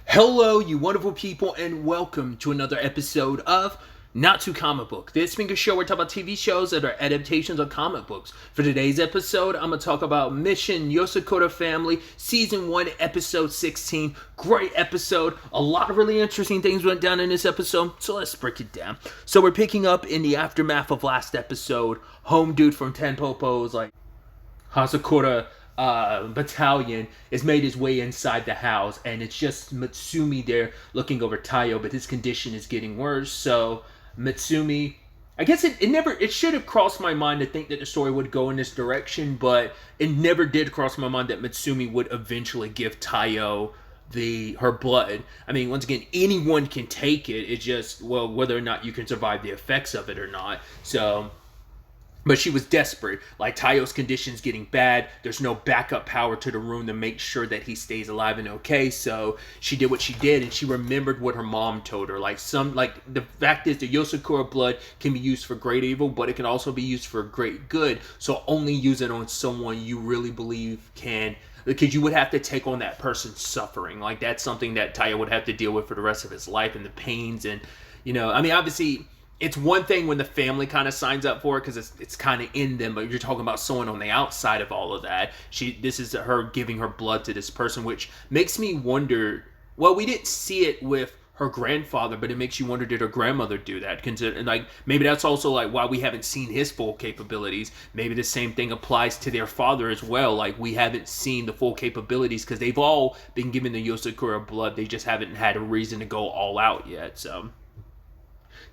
Hello, you wonderful people, and welcome to another episode of Not Too Comic Book. This being a show where we talk about TV shows that are adaptations of comic books. For today's episode, I'm going to talk about Mission Yozakura Family, Season 1, Episode 16. Great episode. A lot of really interesting things went down in this episode, so let's break it down. So we're picking up in the aftermath of last episode. Home dude from Tenpopo's Hazakura battalion has made his way inside the house, and it's just Mitsumi there looking over Taiyo, but his condition is getting worse. So Mitsumi, I guess it should have crossed my mind to think that the story would go in this direction, but it never did cross my mind that Mitsumi would eventually give Taiyo her blood. I mean, once again, anyone can take it. It's just, well, whether or not you can survive the effects of it or not. So, but she was desperate. Like, Taiyo's condition's getting bad. There's no backup power to the room to make sure that he stays alive and okay. So she did what she did, and she remembered what her mom told her. The fact is, the Yozakura blood can be used for great evil, but it can also be used for great good. So only use it on someone you really believe can, because you would have to take on that person's suffering. Like, that's something that Taiyo would have to deal with for the rest of his life, and the pains, and, I mean, obviously, it's one thing when the family kind of signs up for it because it's kind of in them, but you're talking about someone on the outside of all of that. This is her giving her blood to this person, which makes me wonder. Well, we didn't see it with her grandfather, but it makes you wonder, did her grandmother do that? And maybe that's also why we haven't seen his full capabilities. Maybe the same thing applies to their father as well. Like, we haven't seen the full capabilities because they've all been given the Yozakura blood. They just haven't had a reason to go all out yet. So.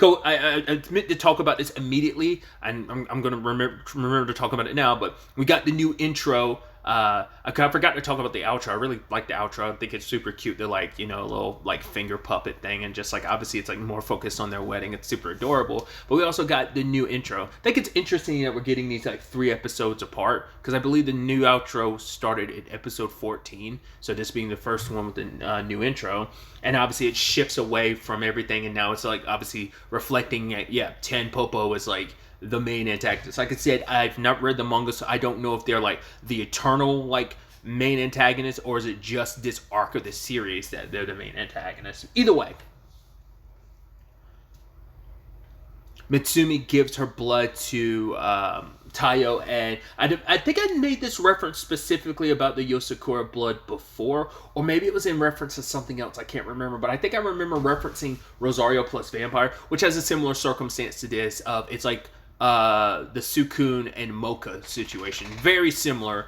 I meant to talk about this immediately, and I'm going to remember to talk about it now, but we got the new intro. I forgot to talk about the outro. I really like the outro. I think it's super cute. They're a little finger puppet thing, and just obviously it's more focused on their wedding. It's super adorable. But we also got the new intro. I think it's interesting that we're getting these 3 episodes apart, because I believe the new outro started at episode 14. So this being the first one with the new intro, and obviously it shifts away from everything, and now it's obviously reflecting Tenpopo is the main antagonist. Like I said, I've not read the manga, so I don't know if they're the eternal main antagonist, or is it just this arc of the series that they're the main antagonist. Either way, Mitsumi gives her blood to Taiyo, and I think I made this reference specifically about the Yozakura blood before, or maybe it was in reference to something else. I can't remember, but I think I remember referencing Rosario plus Vampire, which has a similar circumstance to this. It's the Sukun and Mocha situation. Very similar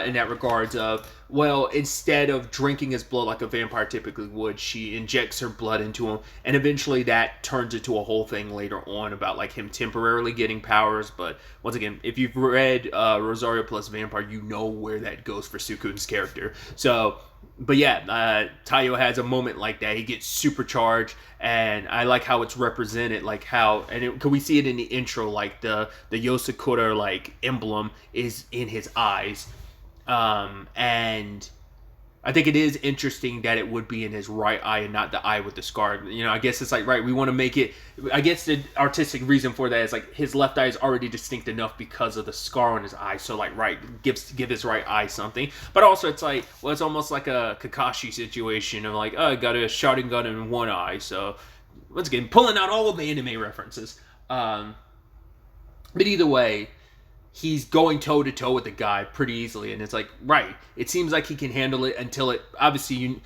in that regards of, well, instead of drinking his blood like a vampire typically would, she injects her blood into him, and eventually that turns into a whole thing later on about him temporarily getting powers. But once again, if you've read Rosario plus Vampire, you know where that goes for Sukun's character. So, but yeah, Taiyo has a moment like that. He gets supercharged, and I like how it's represented, can we see it in the intro, the Yozakura emblem is in his eyes, and I think it is interesting that it would be in his right eye and not the eye with the scar. I guess it's right, we want to make it, I guess the artistic reason for that is his left eye is already distinct enough because of the scar on his eye. So give his right eye something. But also it's it's almost like a Kakashi situation of I got a shotgun gun in one eye. So once again, pulling out all of the anime references. But either way, he's going toe-to-toe with the guy pretty easily, and it's it seems like he can handle it until it, obviously,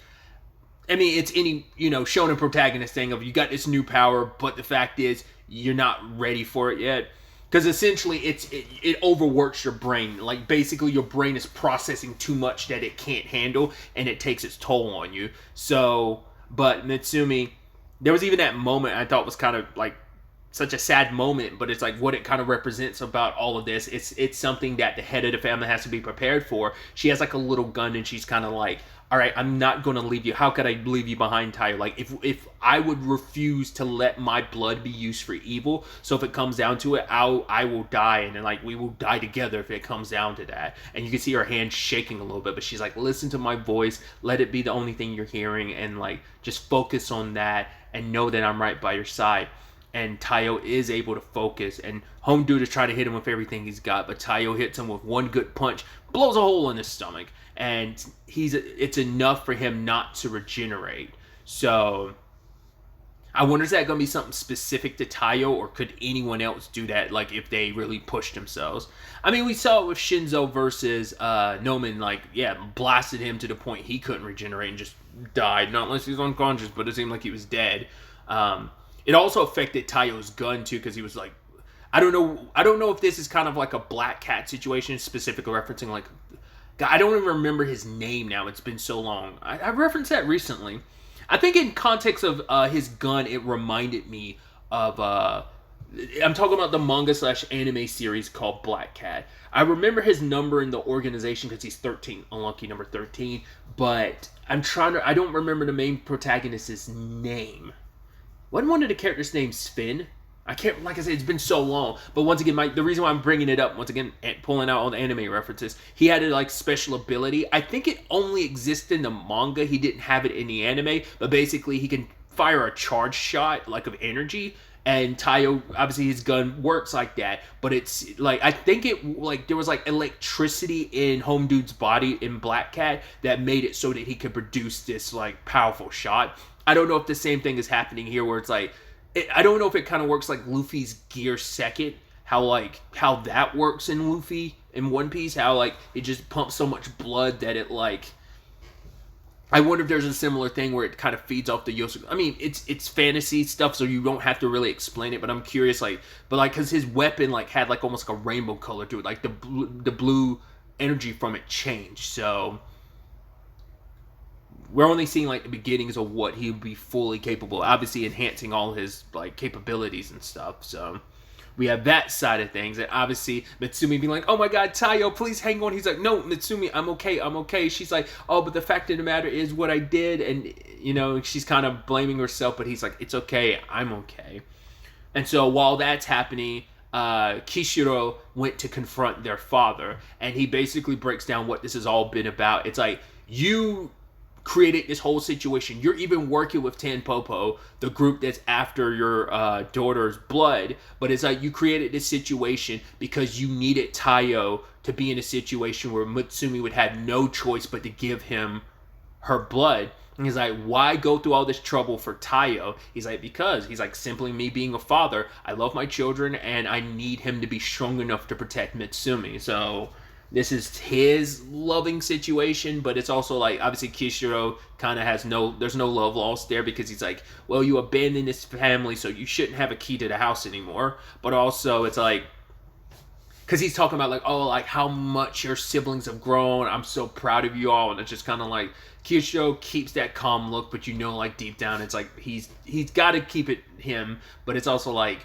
it's any, shonen protagonist thing of, you got this new power, but the fact is, you're not ready for it yet, because essentially, it overworks your brain. Basically, your brain is processing too much that it can't handle, and it takes its toll on you. So, but Mitsumi, there was even that moment I thought was kind of, such a sad moment, but it's what it kind of represents about all of this. It's something that the head of the family has to be prepared for. She has a little gun, and she's kind of all right, I'm not going to leave you. How could I leave you behind, Taiyo? If I would refuse to let my blood be used for evil, so if it comes down to it, I will die, and then we will die together if it comes down to that. And you can see her hand shaking a little bit, but she's listen to my voice, let it be the only thing you're hearing, and just focus on that, and know that I'm right by your side. And Taiyo is able to focus, and Home Dude is trying to hit him with everything he's got, but Taiyo hits him with one good punch, blows a hole in his stomach, and it's enough for him not to regenerate. So I wonder, is that going to be something specific to Taiyo, or could anyone else do that, like, if they really pushed themselves? I mean, we saw it with Shinzo versus Noman, like, yeah, blasted him to the point he couldn't regenerate and just died. Not unless he was unconscious, but it seemed like he was dead. It also affected Taiyo's gun, too, because he was, like, I don't know if this is kind of like a Black Cat situation, specifically referencing, like, I don't even remember his name now. It's been so long. I referenced that recently. I think in context of his gun, it reminded me of... I'm talking about the manga/anime series called Black Cat. I remember his number in the organization because he's 13, unlucky number 13. But I don't remember the main protagonist's name. Wasn't one of the characters named Sven? I can't, like I said, it's been so long. But once again, the reason why I'm bringing it up, once again, pulling out all the anime references, he had a, like, special ability. I think it only existed in the manga. He didn't have it in the anime. But basically, he can fire a charge shot, like, of energy. And Taiyo, obviously, his gun works like that. But it's, like, I think it, like, there was, like, electricity in Home Dude's body in Black Cat that made it so that he could produce this, like, powerful shot. I don't know if the same thing is happening here where it's, like, I don't know if it kind of works like Luffy's Gear Second, how that works in Luffy in One Piece, how, like, it just pumps so much blood that it, like, I wonder if there's a similar thing where it kind of feeds off the Yosakura. I mean, it's fantasy stuff, so you don't have to really explain it, but I'm curious, like, because his weapon, like, had, like, almost like a rainbow color to it, like, the blue energy from it changed, so we're only seeing, like, the beginnings of what he would be fully capable, obviously enhancing all his, like, capabilities and stuff. So we have that side of things, and obviously Mitsumi being like, oh my god, Taiyo, please hang on. He's like, no, Mitsumi, I'm okay. She's like, oh, but the fact of the matter is what I did, and, you know, she's kind of blaming herself, but he's like, it's okay, I'm okay. And so while that's happening, Kishiro went to confront their father, and he basically breaks down what this has all been about. It's like, you created this whole situation. You're even working with Tanpopo, the group that's after your daughter's blood, but it's like you created this situation because you needed Taiyo to be in a situation where Mitsumi would have no choice but to give him her blood. And he's like, why go through all this trouble for Taiyo? He's like, because he's like, simply me being a father, I love my children and I need him to be strong enough to protect Mitsumi. So this is his loving situation, but it's also like, obviously Kishiro kind of has there's no love lost there, because he's like, well, you abandoned this family, so you shouldn't have a key to the house anymore. But also it's like, because he's talking about like, oh, like how much your siblings have grown, I'm so proud of you all, and it's just kind of like, Kishiro keeps that calm look, but you know, like deep down, it's like he's got to keep it him, but it's also like,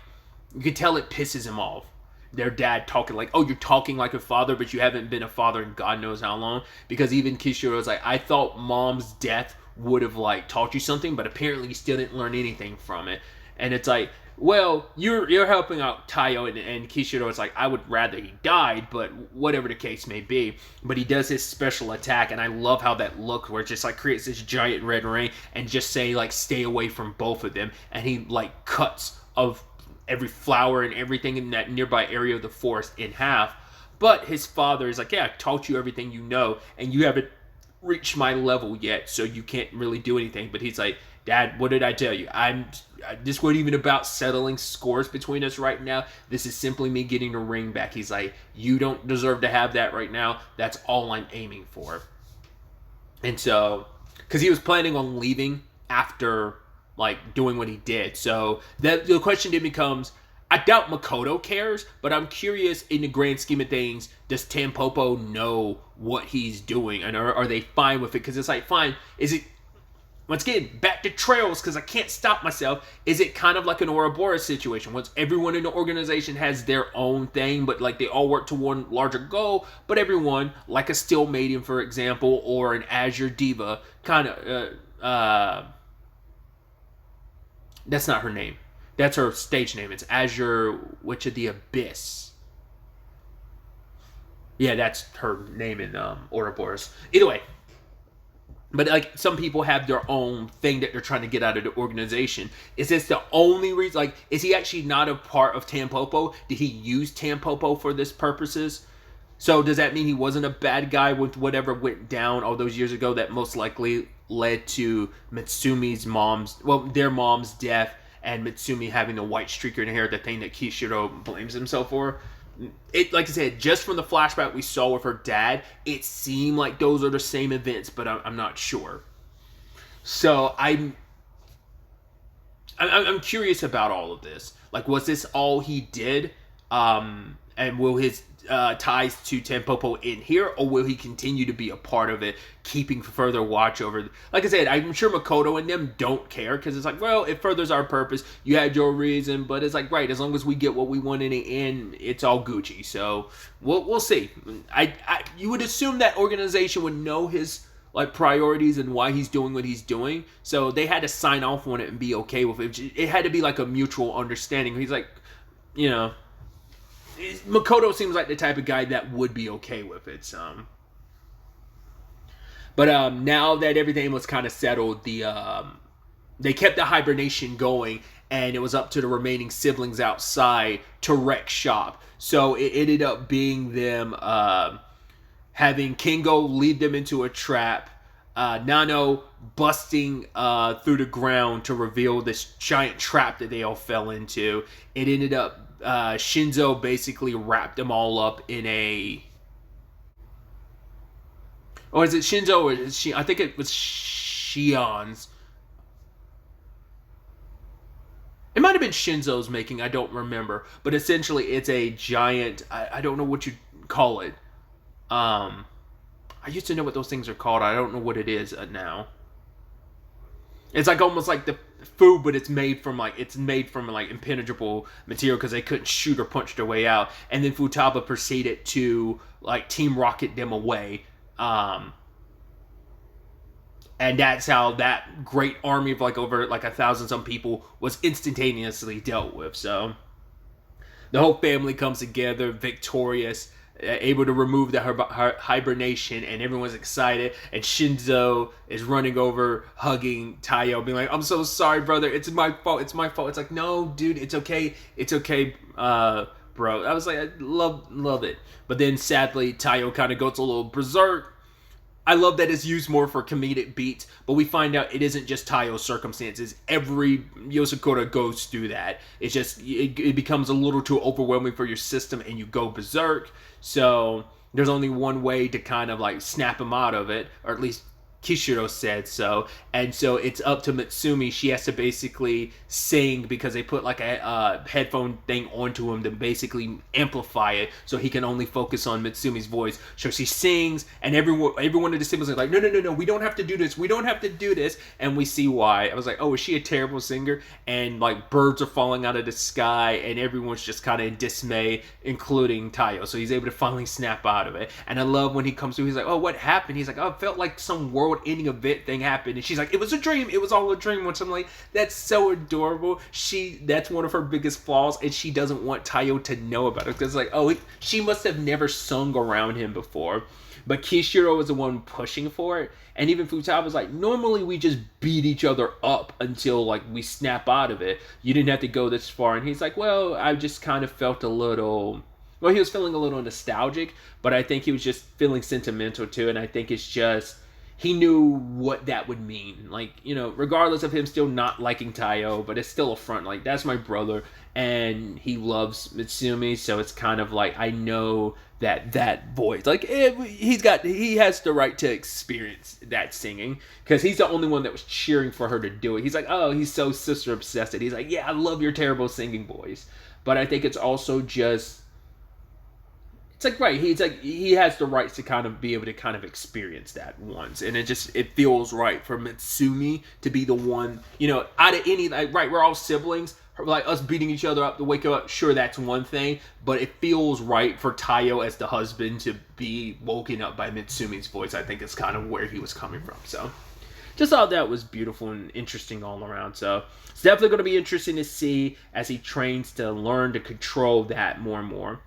you can tell it pisses him off. Their dad talking like, oh, you're talking like a father, but you haven't been a father in God knows how long. Because even Kishiro's like, I thought mom's death would have like taught you something, but apparently you still didn't learn anything from it. And it's like, well, you're helping out Taiyo, and Kishiro is like, I would rather he died, but whatever the case may be. But he does his special attack, and I love how that looks, where it just like creates this giant red ring and just say like, stay away from both of them, and he like cuts of every flower and everything in that nearby area of the forest in half. But his father is like, yeah, I taught you everything you know, and you haven't reached my level yet, so you can't really do anything. But he's like, Dad, what did I tell you? This wasn't even about settling scores between us right now. This is simply me getting the ring back. He's like, you don't deserve to have that right now. That's all I'm aiming for. And so, because he was planning on leaving after like doing what he did. So the question then becomes, I doubt Makoto cares, but I'm curious, in the grand scheme of things, does Tampopo know what he's doing, and are they fine with it? Because it's like, fine, is it, once again, back to trails, because I can't stop myself, is it kind of like an Ouroboros situation, once everyone in the organization has their own thing, but like they all work to one larger goal, but everyone, like a Steel Maiden, for example, or an Azure Diva, kind of, that's not her name. That's her stage name. It's Azure Witch of the Abyss. Yeah, that's her name in Ouroboros. Either way. But like, some people have their own thing that they're trying to get out of the organization. Is this the only reason? Like, is he actually not a part of Tampopo? Did he use Tampopo for this purposes? So does that mean he wasn't a bad guy with whatever went down all those years ago that most likely led to their mom's death, and Mitsumi having the white streaker in her hair, the thing that Kishiro blames himself for. It, like I said, just from the flashback we saw with her dad, it seemed like those are the same events, but I'm not sure. So I'm curious about all of this. Like, was this all he did? And will his ties to Tampopo end here, or will he continue to be a part of it, keeping further watch over? Like I said, I'm sure Makoto and them don't care, because it's like, well, it furthers our purpose. You had your reason, but it's like, right, as long as we get what we want in the end, it's all Gucci. So we'll see. You would assume that organization would know his like priorities and why he's doing what he's doing, so they had to sign off on it and be okay with it. It had to be like a mutual understanding. He's like, you know, Makoto seems like the type of guy that would be okay with it. So, but now that everything was kind of settled, they kept the hibernation going, and it was up to the remaining siblings outside to wreck shop. So it ended up being them having Kingo lead them into a trap, Nano busting through the ground to reveal this giant trap that they all fell into. It ended up Shinzo basically wrapped them all up in a... Or is it Shinzo or is she? I think it was Shion's. It might have been Shinzo's making, I don't remember. But essentially it's a giant... I don't know what you call it. I used to know what those things are called. I don't know what it is now. It's like almost like the food, but it's made from like impenetrable material because they couldn't shoot or punch their way out. And then Futaba proceeded to like Team Rocket them away. And that's how that great army of like over like 1,000 some people was instantaneously dealt with. So the whole family comes together victorious, able to remove the hibernation, and everyone's excited, and Shinzo is running over hugging Taiyo, being like, I'm so sorry, brother, it's my fault. It's like, no dude, it's okay, bro. I was like, I love it. But then sadly Taiyo kind of goes a little berserk. I love that it's used more for comedic beats, but we find out it isn't just Taiyo's circumstances. Every Yozakura goes through that. It's just, it becomes a little too overwhelming for your system and you go berserk. So there's only one way to kind of like snap him out of it, or at least Kishiro said so. And so it's up to Mitsumi. She has to basically sing because they put like a headphone thing onto him to basically amplify it so he can only focus on Mitsumi's voice. So she sings, and everyone of the siblings are like, no, we don't have to do this. We don't have to do this. And we see why. I was like, oh, is she a terrible singer? And like birds are falling out of the sky, and everyone's just kind of in dismay, including Taiyo. So he's able to finally snap out of it. And I love when he comes through, he's like, oh, what happened? He's like, oh, it felt like some world-ending event thing happened. And she's like, it was a dream. It was all a dream. Which I'm like, that's so adorable. That's one of her biggest flaws, and she doesn't want Taiyo to know about it. Because like, oh, she must have never sung around him before. But Kishiro was the one pushing for it. And even Futaba was like, normally we just beat each other up until like we snap out of it. You didn't have to go this far. And he's like, well, I just kind of felt a little... Well, he was feeling a little nostalgic, but I think he was just feeling sentimental too. And I think it's just... He knew what that would mean. Like, you know, regardless of him still not liking Taiyo, but it's still a front. Like, that's my brother, and he loves Mitsumi, so it's kind of like, I know that voice. Like, he has the right to experience that singing, because he's the only one that was cheering for her to do it. He's like, oh, he's so sister obsessed. He's like, yeah, I love your terrible singing voice. But I think it's also just... It's like, right, he has the rights to kind of be able to kind of experience that once, and it feels right for Mitsumi to be the one, you know, out of any, like, right, we're all siblings, like us beating each other up to wake up, sure, that's one thing, but it feels right for Taiyo as the husband to be woken up by Mitsumi's voice. I think it's kind of where he was coming from. So just thought that was beautiful and interesting all around. So it's definitely going to be interesting to see as he trains to learn to control that more and more.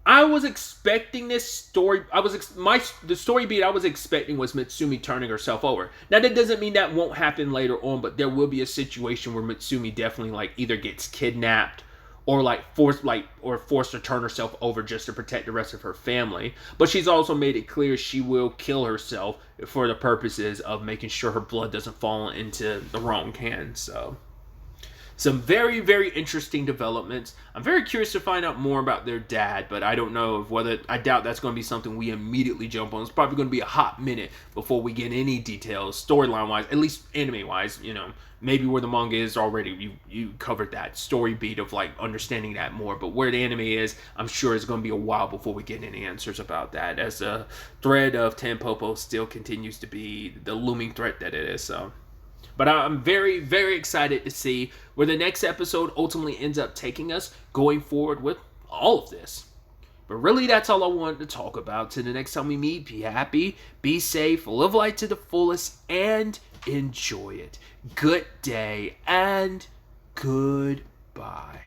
I was expecting this story. The story beat I was expecting was Mitsumi turning herself over. Now that doesn't mean that won't happen later on, but there will be a situation where Mitsumi definitely like either gets kidnapped or forced to turn herself over just to protect the rest of her family. But she's also made it clear she will kill herself for the purposes of making sure her blood doesn't fall into the wrong hands. So some very, very interesting developments. I'm very curious to find out more about their dad, but I don't know whether, I doubt that's going to be something we immediately jump on. It's probably going to be a hot minute before we get any details, storyline-wise, at least anime-wise, maybe where the manga is already, you covered that story beat of like understanding that more, but where the anime is, I'm sure it's going to be a while before we get any answers about that, as the thread of Tampopo still continues to be the looming threat that it is. So, but I'm very, very excited to see where the next episode ultimately ends up taking us going forward with all of this. But really, that's all I wanted to talk about. Till the next time we meet, be happy, be safe, live life to the fullest, and enjoy it. Good day and goodbye.